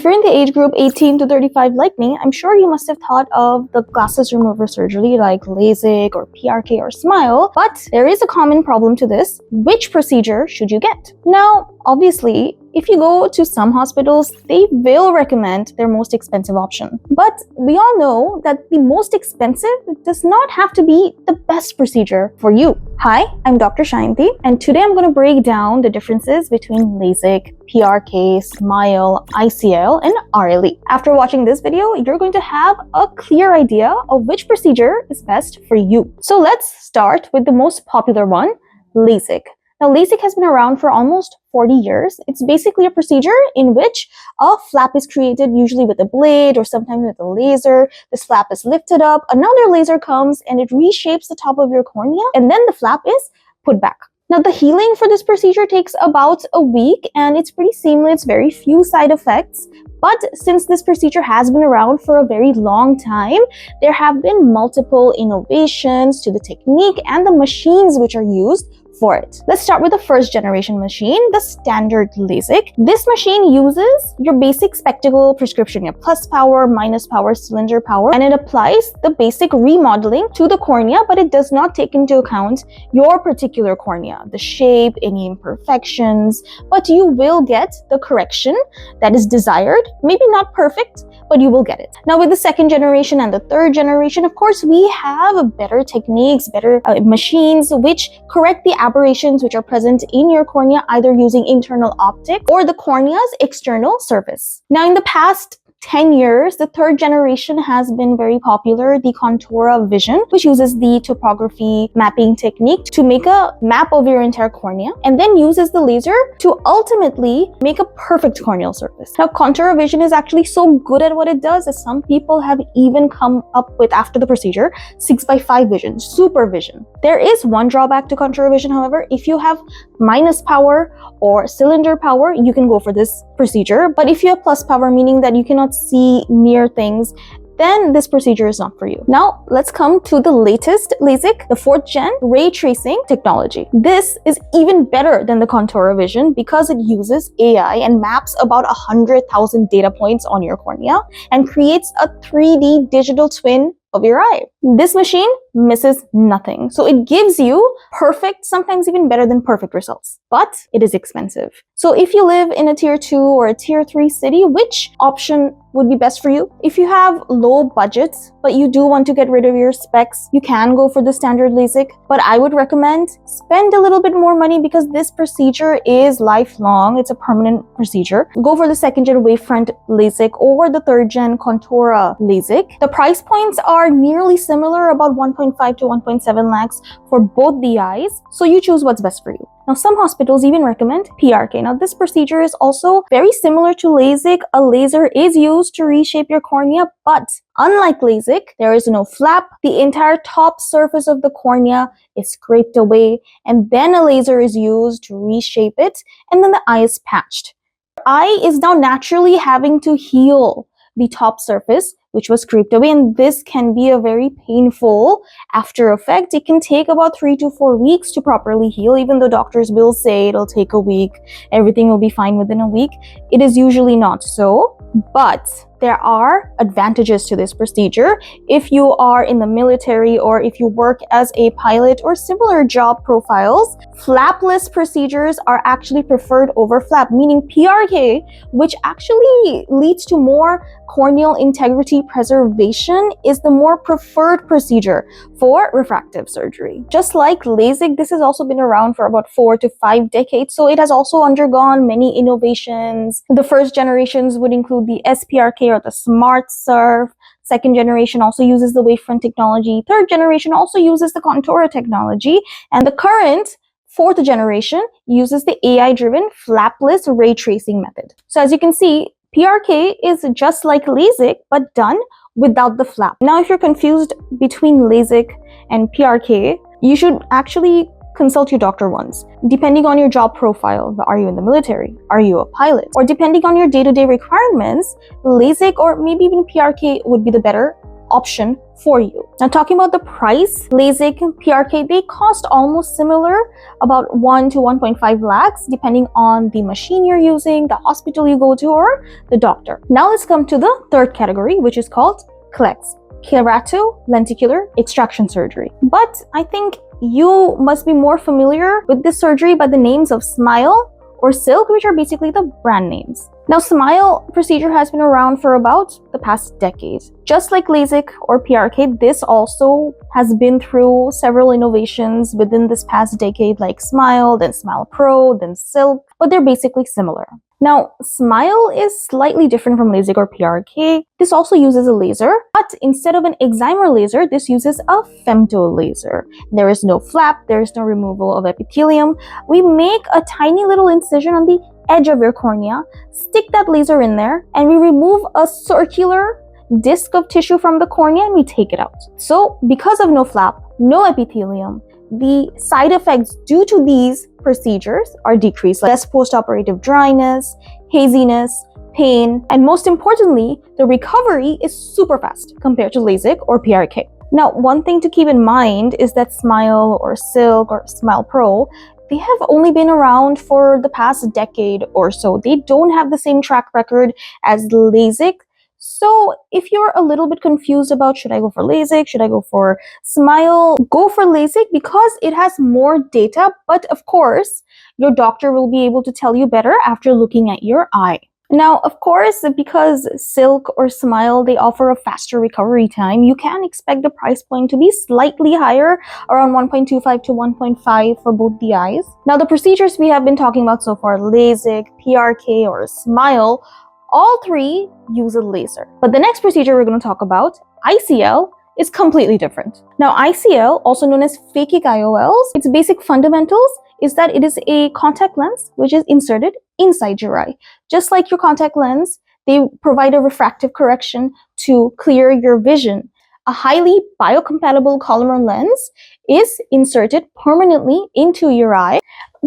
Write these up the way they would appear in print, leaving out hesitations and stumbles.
you're in the age group 18 to 35 like me, I'm sure you must have thought of the glasses remover surgery like LASIK or PRK or SMILE, but there is a common problem to this. Which procedure should you get? Now, obviously, if you go to some hospitals, they will recommend their most expensive option. But we all know that the most expensive does not have to be the best procedure for you. Hi, I'm Dr. Shayanti, and today I'm going to break down the differences between LASIK, PRK, SMILE, ICL, and RLE. After watching this video, you're going to have a clear idea of which procedure is best for you. So let's start with the most popular one, LASIK. Now, LASIK has been around for almost 40 years. It's basically a procedure in which a flap is created, usually with a blade or sometimes with a laser. This flap is lifted up, another laser comes and it reshapes the top of your cornea, and then the flap is put back. Now, the healing for this procedure takes about a week and it's pretty seamless, very few side effects. But since this procedure has been around for a very long time, there have been multiple innovations to the technique and the machines which are used for it. Let's start with the first generation machine, the standard LASIK. This machine uses your basic spectacle prescription, your plus power, minus power, cylinder power, and it applies the basic remodeling to the cornea, but it does not take into account your particular cornea, the shape, any imperfections, but you will get the correction that is desired. Maybe not perfect, but you will get it. Now, with the second generation and the third generation, of course, we have better techniques, better machines which correct the aberrations which are present in your cornea, either using internal optic or the cornea's external surface. Now, in the past 10 years, the third generation has been very popular, the Contoura Vision, which uses the topography mapping technique to make a map of your entire cornea and then uses the laser to ultimately make a perfect corneal surface. Now, Contoura Vision is actually so good at what it does that some people have even come up with, after the procedure, 6x5 vision, super vision. There is one drawback to Contoura Vision, however. If you have minus power or cylinder power, you can go for this procedure. But if you have plus power, meaning that you cannot see near things, then this procedure is not for you. Now, let's come to the latest LASIK, the 4th gen ray tracing technology. This is even better than the Contoura Vision because it uses AI and maps about 100,000 data points on your cornea and creates a 3D digital twin of your eye. This machine misses nothing. So it gives you perfect, sometimes even better than perfect results, but it is expensive. So if you live in a tier 2 or a tier 3 city, which option would be best for you? If you have low budgets, but you do want to get rid of your specs, you can go for the standard LASIK, but I would recommend spend a little bit more money because this procedure is lifelong. It's a permanent procedure. Go for the 2nd gen wavefront LASIK or the 3rd gen Contoura LASIK. The price points are nearly similar, about 1.5 to 1.7 lakhs for both the eyes. So you choose what's best for you. Now, some hospitals even recommend PRK. Now, this procedure is also very similar to LASIK. A laser is used to reshape your cornea, but unlike LASIK, there is no flap. The entire top surface of the cornea is scraped away, and then a laser is used to reshape it, and then the eye is patched. The eye is now naturally having to heal the top surface, which was scraped away, and this can be a very painful after effect. It can take about 3 to 4 weeks to properly heal, even though doctors will say it'll take a week, everything will be fine within a week. It is usually not so, but there are advantages to this procedure. If you are in the military or if you work as a pilot or similar job profiles, flapless procedures are actually preferred over flap, meaning PRK, which actually leads to more corneal integrity preservation, is the more preferred procedure for refractive surgery. Just like LASIK, this has also been around for about 4 to 5 decades, so it has also undergone many innovations. The first generations would include the SPRK or the Smart Surf. 2nd generation also uses the wavefront technology. 3rd generation also uses the Contoura technology. And the current 4th generation uses the AI-driven flapless ray tracing method. So as you can see, PRK is just like LASIK, but done without the flap. Now, if you're confused between LASIK and PRK, you should actually consult your doctor once. Depending on your job profile, are you in the military? Are you a pilot? Or depending on your day-to-day requirements, LASIK or maybe even PRK would be the better option for you. Now, talking about the price, LASIK and PRK, they cost almost similar, about 1 to 1.5 lakhs, depending on the machine you're using, the hospital you go to, or the doctor. Now let's come to the third category, which is called CLEX, kerato-lenticular extraction surgery. But I think you must be more familiar with this surgery by the names of SMILE or Silk, which are basically the brand names. Now, SMILE procedure has been around for about the past decade. Just like LASIK or PRK, this also has been through several innovations within this past decade, like SMILE, then SMILE Pro, then Silk, but they're basically similar. Now, SMILE is slightly different from LASIK or PRK. This also uses a laser, but instead of an excimer laser, this uses a femto laser. There is no flap, there is no removal of epithelium. We make a tiny little incision on the edge of your cornea, stick that laser in there, and we remove a circular disc of tissue from the cornea and we take it out. So, because of no flap, no epithelium, the side effects due to these procedures are decreased, like less post-operative dryness, haziness, pain, and most importantly, the recovery is super fast compared to LASIK or PRK. Now, one thing to keep in mind is that SMILE or Silk or SMILE Pro, they have only been around for the past decade or so. They don't have the same track record as LASIK. So if you're a little bit confused about should I go for LASIK, should I go for SMILE, go for LASIK because it has more data, but of course, your doctor will be able to tell you better after looking at your eye. Now, of course, because Silk or SMILE, they offer a faster recovery time, you can expect the price point to be slightly higher, around 1.25 to 1.5 for both the eyes. Now, the procedures we have been talking about so far, LASIK, PRK, or SMILE, all three use a laser. But the next procedure we're going to talk about, ICL, is completely different. Now, ICL, also known as phakic IOLs, its basic fundamentals is that it is a contact lens which is inserted inside your eye. Just like your contact lens, they provide a refractive correction to clear your vision. A highly biocompatible Collamer lens is inserted permanently into your eye.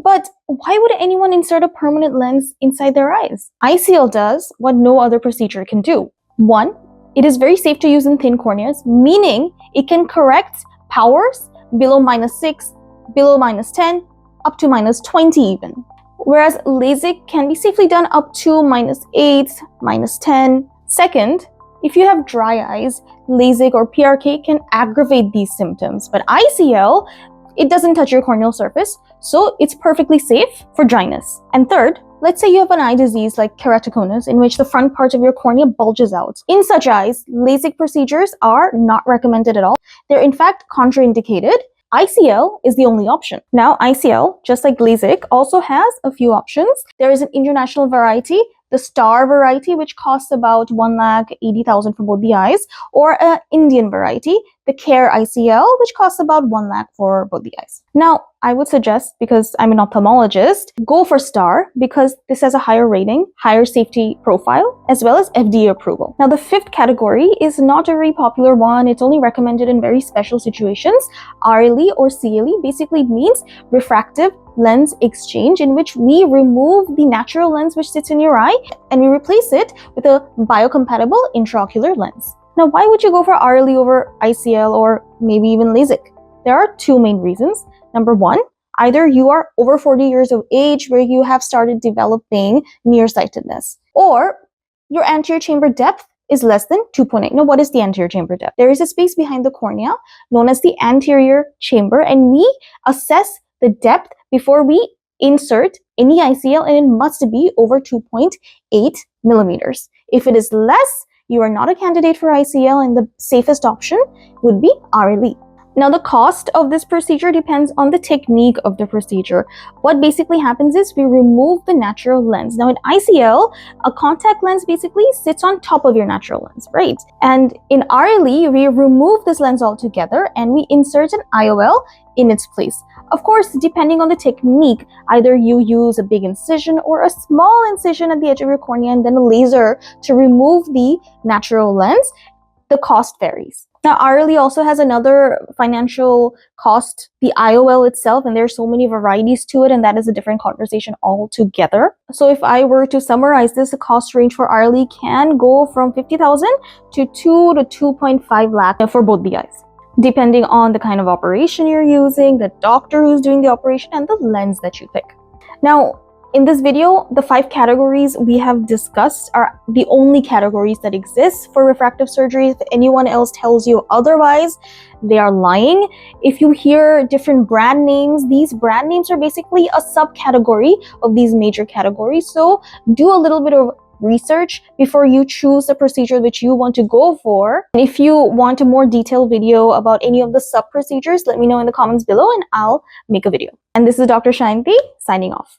But why would anyone insert a permanent lens inside their eyes? ICL does what no other procedure can do. One, it is very safe to use in thin corneas, meaning it can correct powers below -6, below -10, up to -20 even. Whereas LASIK can be safely done up to -8, -10. Second, if you have dry eyes, LASIK or PRK can aggravate these symptoms, but ICL, it doesn't touch your corneal surface, so it's perfectly safe for dryness. And third, let's say you have an eye disease like keratoconus in which the front part of your cornea bulges out. In such eyes, LASIK procedures are not recommended at all. They're in fact contraindicated. ICL is the only option. Now, ICL, just like LASIK, also has a few options. There is an international variety, the STAR variety, which costs about 1,80,000 for both the eyes, or an Indian variety, the CARE ICL, which costs about 1 lakh for both the eyes. Now, I would suggest, because I'm an ophthalmologist, go for STAR because this has a higher rating, higher safety profile, as well as FDA approval. Now, the fifth category is not a very popular one. It's only recommended in very special situations. RLE or CLE basically means refractive lens exchange, in which we remove the natural lens which sits in your eye and we replace it with a biocompatible intraocular lens. Now, why would you go for RLE over ICL or maybe even LASIK? There are two main reasons. Number one, either you are over 40 years of age where you have started developing nearsightedness, or your anterior chamber depth is less than 2.8. Now, what is the anterior chamber depth? There is a space behind the cornea known as the anterior chamber, and we assess the depth before we insert any ICL, and it must be over 2.8 millimeters. If it is less, you are not a candidate for ICL, and the safest option would be RLE. Now, the cost of this procedure depends on the technique of the procedure. What basically happens is we remove the natural lens. Now, in ICL, a contact lens basically sits on top of your natural lens, right? And in RLE, we remove this lens altogether and we insert an IOL in its place. Of course, depending on the technique, either you use a big incision or a small incision at the edge of your cornea and then a laser to remove the natural lens. The cost varies. Now, RLE also has another financial cost, the IOL itself, and there's so many varieties to it, and that is a different conversation altogether. So if I were to summarize this, the cost range for RLE can go from 50,000 to 2 to 2.5 lakh for both the eyes, depending on the kind of operation you're using, the doctor who's doing the operation, and the lens that you pick. Now, in this video, the 5 categories we have discussed are the only categories that exist for refractive surgery. If anyone else tells you otherwise, they are lying. If you hear different brand names, these brand names are basically a subcategory of these major categories. So do a little bit of research before you choose the procedure which you want to go for. And if you want a more detailed video about any of the sub procedures, let me know in the comments below and I'll make a video. And this is Dr. Shayanti signing off.